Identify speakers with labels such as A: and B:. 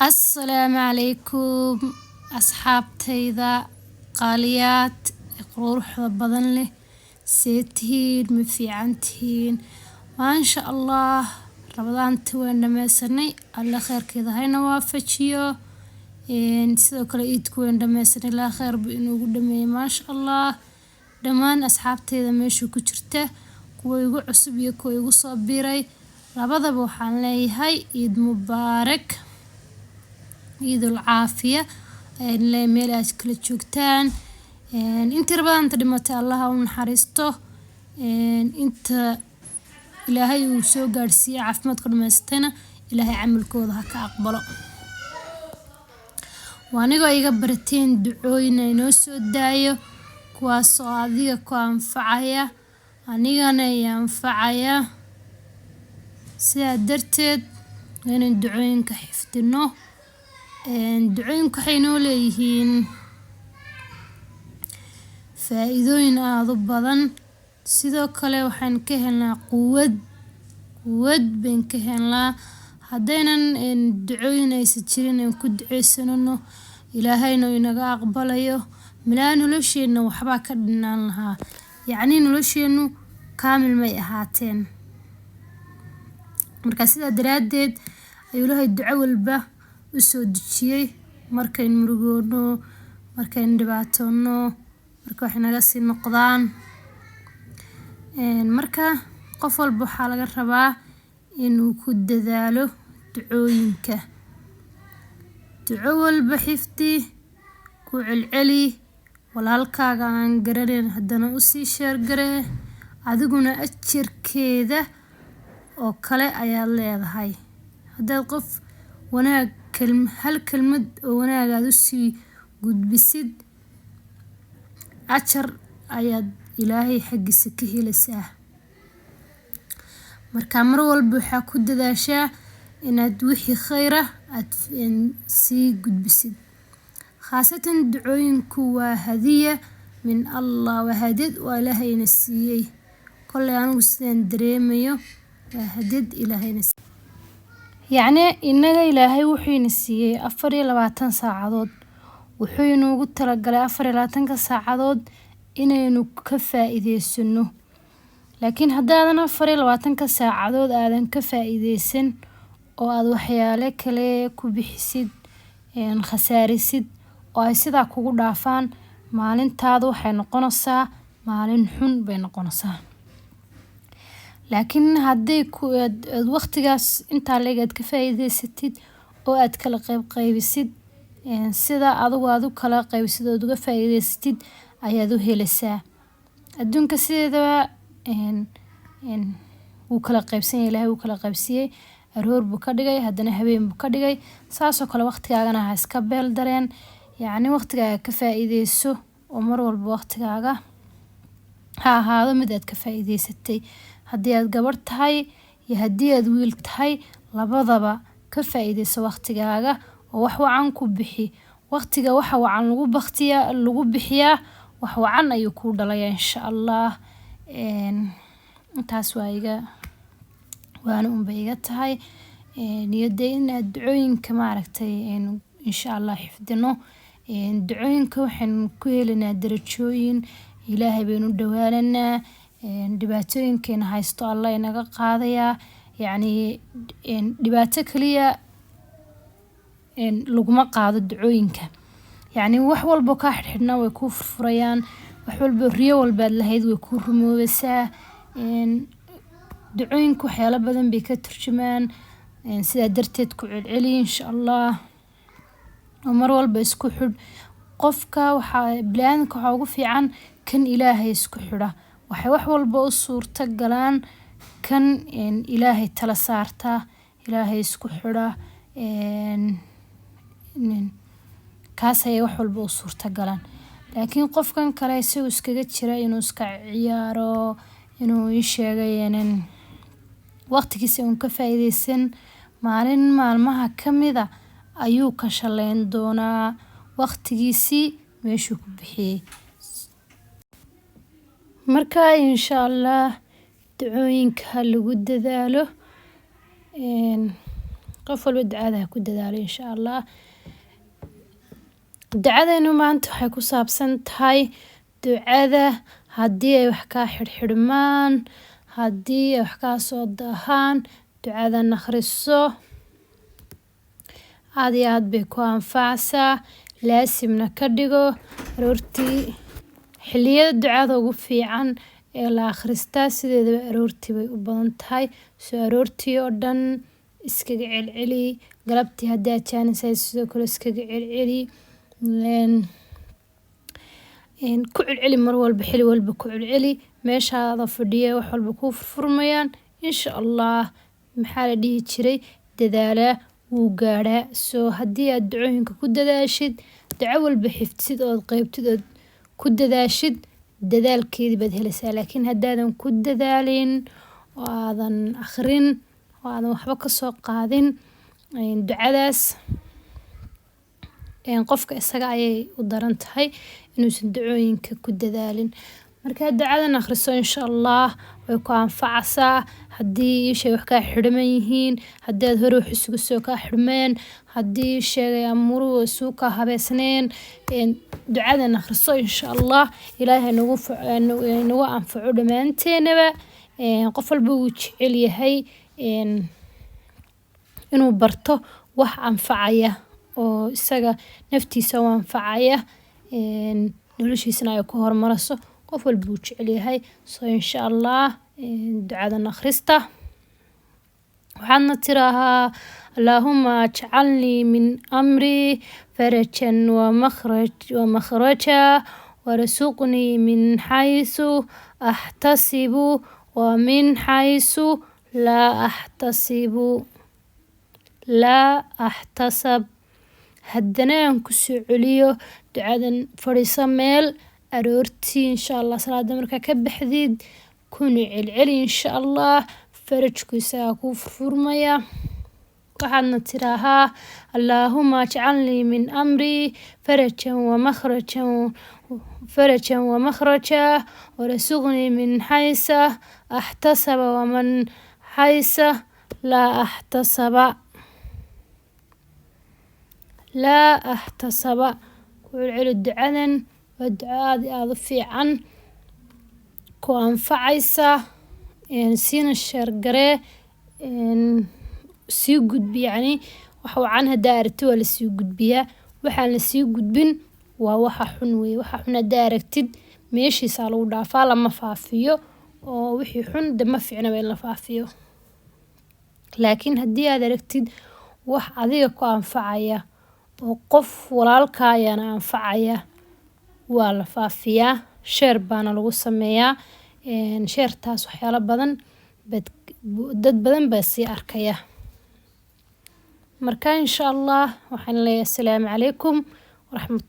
A: السلام عليكم أصحابتيدا قاليات قروح بدن له سيتهين مفيعنتهين ما شاء الله رمضان توين ما سني الله خير كذا هاي نوافجيو إن سيدو كلا إيدكوين دما سني لا خير بإنو قدمي ما شاء الله دمان أصحابتيدا ميشو كجرته kuwa igu cusub iyo kuwa igu soo biiray labadaba waxaan leeyahay Eid Mubaarak Eidul Caafiya in meel aad kala joogtaan inta rabanta dhimatay Allah ha u naxariisto inta Ilaahay uu soo gaarsiiyay caafimaadka dhameystayna Ilaahay camalkooda ha ka aqbalo waaniga iga barateen ducooyin inoo soo daayo kuwaas oo adiga ku anfacaya anigana yanfacaya sidaa darteed inaan ducooyinka xifdino ducooyinku waxay noo leeyihiin faa'iidooyin aad u badan sidoo kale waxaan ka helnaa quwad baan ka helnaa haddaynan ducooyin aysan jirin aan ku duceysanano ilaahayna inaga aqbalayo milaa nolosheena waxba ka dhinaan lahaa yacni nolosheenu kaamil may ahaateen marka sidaa daraadeed ayuu Ilaahay duco walba u soo dejiyay markay murugoono markay dhibaatoono marka wax naga sii noqdaan marka qof walba waxa laga rabaa inuu ku dadaalo ducooyinka duco walba xifdi ku celceli walaalkaaga aan garaneyn haddana u sii sheer garee adiguna ajirkeeda oo kale ayaad leedahay haddaad qof wanaag hal kelmad oo wanaag aad u sii gudbisid ajar ayaad Ilaahay xaggiisa ka helaysaa marka mar walba waxaa ku dadaashaa inaad wixii khayr ah aad sii gudbisid khaasatan ducooyinku waa hadiya min Allah waa hadiyad oo Ilaahayna siiyay kolley anigu sidaan dareemayo waa hadiyad Ilaahayna yacni inaga Ilaahay wuxuu ina siiyay 24 saacadood wuxuu inoogu talagalay 24 saacadood inaynu ka faa'iideysano laakiin haddaadan 24 saacadood aadan ka faa'iideysan oo aad waxyaalo kale ku bixisid khasaarisid oo ay sidaa kugu dhaafaan maalintaadu waxay noqonaysaa maalin xun bay noqonaysaa laakiin haddii aad waqtigaas inta leeg aad ka faa'iideysatid oo aad kala qaybisid sida adigu aad u kala qaybisid oo uga faa'iideysatid ayaad u helaysaa adduunka sideedaba wuu kala qaybsan yahay Ilaahay wuu kala qaybsiyay aroor buu ka dhigay haddana habeen buu ka dhigay saasoo kale waqtigaagana ha iska beel dareen yacni waqtigaaga ka faa'iideyso oo mar walba waqtigaaga ha ahaado mid aad ka faa'iideysatay haddii aad gabar tahay iyo haddii aad wiil tahay labadaba ka faa'iideyso waqtigaaga oo wax wacan ku bixi waqtiga waxa wacan lagu bixiyaa wax wacan ayuu ku dhalayaa insha Allah intaas waana iga tahay niyadda in aad ducooyinka maaragtay insha Allah xifdino ducooyinka waxaan ku helinaa darajooyin Ilaahay baynu dhawaananaa dhibaatooyinkeena haysto Allah inaga qaadaya yacni dhibaato kaliya laguma qaado ducooyinka yacni wax walba ka xidhna way ku furfurayaan wax walba riyo walba lahayd way ku rumoobaysaa ducooyinku waxyaalo badan bay ka turjumaan sidaa darteed ku celceli insha Allah oo mar walba isku xidh qofka bini'aadamka waxa ugu fiican kan Ilaahay isku xidha waxay wax walba u suurta galaan kan Ilaahay tala saarta Ilaahay isku xidha kaas ay wax walba u suurta galaan laakiin qofkan kale isagoo iskaga jira inuu iska ciyaaro inuu sheegay waqtigiisa uu ka faa'iideysan maalin maalmaha kamida ayuu ka shaleyn doonaa waqtigiisii meeshuu ku bixiyay marka insha Allah ducooyinka lagu dadaalo qof walba ducada ha ku dadaalo insha allah. Ducadaynu maanta waxay ku saabsan tahay ducada haddii ay wax kaa xidhxidhmaan, haddii ay wax kaa soo daahaan, ducadan akhriso. Aad iyo aad bay ku anfacaysaa, laasimna ka dhigo aroortii. Xilliyada ducada ugu fiican ee la akhristaa sideedaba aroortii bay u badan tahay. Soo aroortii oo dhan iskaga celceli, galabtii haddii aad jaanisay sidoo kale iskaga celceli. Ku celceli mar walba, xilli walba ku celceli. Meeshaada fadhiya wax walba kuu furmayaan insha allah. Maxaa la dhihi jiray dadaala wuu gaadhaa. Soo haddii aad ducooyinka ku dadaashid, duco walba xifdsid oo qaybtid oo ku dadaashid, dadaalkeedii baad helaysaa. Laakiin haddaadan ku dadaalin oo aadan akhrin oo aadan waxba ka soo qaadin ducadaas, qofka isaga ayay u daran tahay inuusan ducooyinka ku dadaalin. Markaa ducadan akhriso insha allah way ku anfacaysaa. Haddii shay wax kaa xidhman yihiin, haddii aad hore wax isugu soo kaa xidhmeen, haddii sheegay amuruhu isuu kaa habeysneen, ducadan akhriso insha allah. Ilaahay nagu anfaco dhammaanteenaba. Qof walba wuu jecel yahay inuu barto wax anfacaya oo isaga naftiisa u anfacaya, noloshiisana ay ku hormariso. Qof walba wuu jecel yahay. Soo insha allah ducadan akhrista. waxaadna tirahaa اللهم اجعلني من أمري فرجا ومخرجا وارزقني من حيث أحتسب ومن حيث لا أحتسب. haddana aan ku soo celiyo ducadan fadhiiso meel aroortii insha allah salaada markaa ka baxdid kuna celceli insha allah. farajku isagaa kuu furmaya. waxaadna tirahaa اللهم اجعلني من أمري فرجا ومخرجا وارزقني من حيث أحتسب ومن حيث لا أحتسب. ku celceli ducadan. waa duco aad iyo aad u fiican, ku anfacaysa. siina sheer garee, sii gudbi. yacni wax wacan haddaa aragtid waa lasii gudbiyaa. waxaan lasii gudbin waa waxa xun weeye. waxa xun haddaa aragtid meeshiisaa lagu dhaafaa, lama faafiyo. oo wixii xun dama fiicnaba in la faafiyo. laakiin haddii aad aragtid wax adiga ku anfacaya oo qof walaalkaayana anfacaya, waa la faafiyaa. sheer baana lagu sameeyaa. sheertaas waxyaalo badan dad badan baa sii arkaya. marka insha allah waxaan leeyahay assalaamu calaykum waraxmatullahi